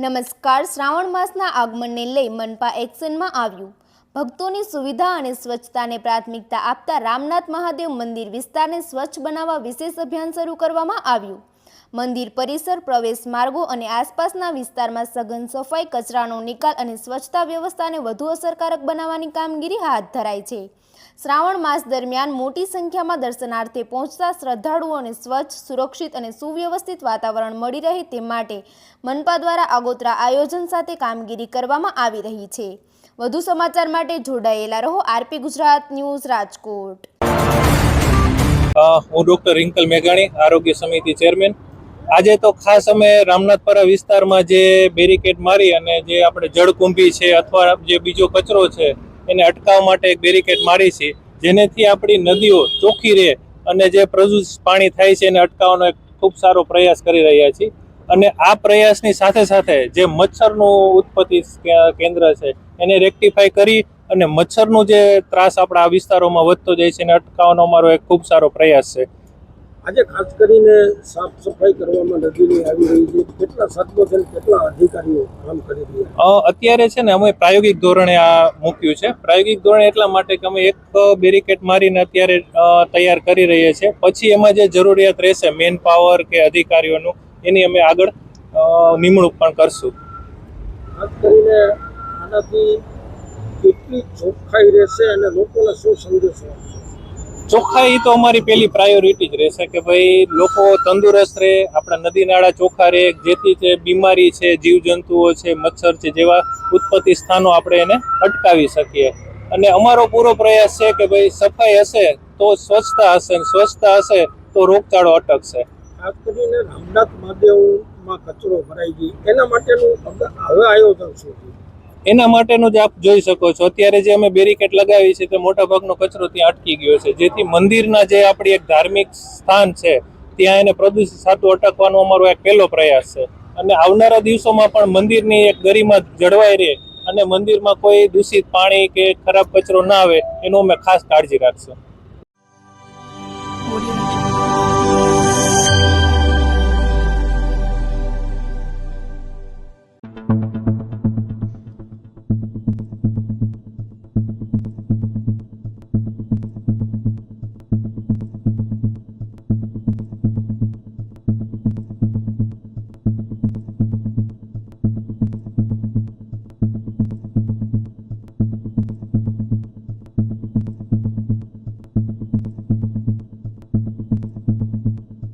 નમસ્કાર. શ્રાવણ માસના આગમનને લઈ મનપા એક્શનમાં આવ્યું. ભક્તોની સુવિધા અને સ્વચ્છતાને પ્રાથમિકતા આપતા રામનાથ મહાદેવ મંદિર વિસ્તારને સ્વચ્છ બનાવવા વિશેષ અભિયાન શરૂ કરવામાં આવ્યું. મંદિર પરિસર, પ્રવેશ માર્ગો અને આસપાસના વિસ્તારમાં સઘન સફાઈ, કચરાનો નિકાલ અને સ્વચ્છતા વ્યવસ્થાને વધુ અસરકારક બનાવવાની કામગીરી હાથ ધરાઈ છે. શ્રાવણ માસ દરમિયાન મોટી સંખ્યામાં દર્શનાર્થે પહોંચતા શ્રદ્ધાળુઓને સ્વચ્છ, સુરક્ષિત અને સુવ્યવસ્થિત વાતાવરણ મળી રહે તે માટે મનપા દ્વારા આગોતરા આયોજન સાથે કામગીરી કરવામાં આવી રહી છે. વધુ સમાચાર માટે જોડાયેલા રહો આરપી ગુજરાત ન્યૂઝ, રાજકોટ. હું ડોક્ટર રિંકલ મેઘાણી, આરોગ્ય સમિતિ ચેરમેન. આજે તો ખાસ અમે રામનાથપરા વિસ્તારમાં જે બેરિકેડ મારી અને જે આપણે જળકુંભી છે અથવા જે બીજો કચરો છે એને અટકાવવા માટે એક બેરિકેડ મારી છે, જેનેથી આપણી નદીઓ ચોખ્ખી રહે અને જે પ્રદૂષિત પાણી થાય છે એને અટકાવવાનો એક ખૂબ સારો પ્રયાસ કરી રહ્યા છીએ. અને આ પ્રયાસની સાથે સાથે જે મચ્છરનું ઉત્પત્તિ કેન્દ્ર છે એને રેક્ટિફાઈ કરી અને મચ્છરનું જે ત્રાસ આપણા આ વિસ્તારોમાં વધતો જાય છે એને અટકાવવાનો અમારો એક ખૂબ સારો પ્રયાસ છે. આજે ખાસ કરીને સાફ સફાઈ કરવામાં નદીની આવી રહી છે. કેટલા સાતમો કેટલા અધિકારીઓ કામ કરી રહ્યા અત્યારે છે ને અમે પ્રાયોગિક ધોરણે આ મૂક્યું છે. પ્રાયોગિક ધોરણે એટલા માટે કે અમે એક બેરિકેડ મારીને અત્યારે તૈયાર કરી રહીએ છીએ. પછી એમાં જે જરૂરિયાત રહેશે મેન પાવર કે અધિકારીઓનું એની અમે આગળ નિમણૂક પણ કરશું. ખાસ કરીને આનાથી કેટલી ચોખ્ખાઈ રહેશે અને લોકોને શું સંદેશો આપશે? ચોખ્ખાઈ તો અમારી પહેલી પ્રાયોરિટી જ રહેશે કે ભાઈ લોકો તંદુરસ્ત રહે, આપણા નદી નાળા ચોખ્ખા રહે, જેથી જે બીમારી છે, જીવજંતુઓ છે, મચ્છર છે જેવા ઉત્પત્તિ સ્થાનો આપણે એને અટકાવી શકીએ. અને અમારો પૂરો પ્રયાસ છે કે ભાઈ સફાઈ હશે તો સ્વચ્છતા હશે, સ્વચ્છતા હશે તો રોગચાળો અટકશે. ખાસ કરીને રામનાથ મહાદેવમાં કચરો ભરાઈ ગઈ, એના માટેનું હવે આયોજન શું છે? એના માટેનું જ આપ જોઈ શકો છો, અત્યારે જે અમે બેરિકેડ લગાવી છે તે મોટા ભાગનો કચરો ત્યાં અટકી ગયો છે, જેથી મંદિરના જે આપણી એક ધાર્મિક સ્થાન છે ત્યાં એને પ્રદૂષિત થતું અટકવાનો અમારો એક પહેલો પ્રયાસ છે. અને આવનારા દિવસોમાં પણ મંદિરની એક ગરિમા જળવાઈ રહે અને મંદિરમાં કોઈ દૂષિત પાણી કે ખરાબ કચરો ના આવે એનું અમે ખાસ કાળજી રાખશું.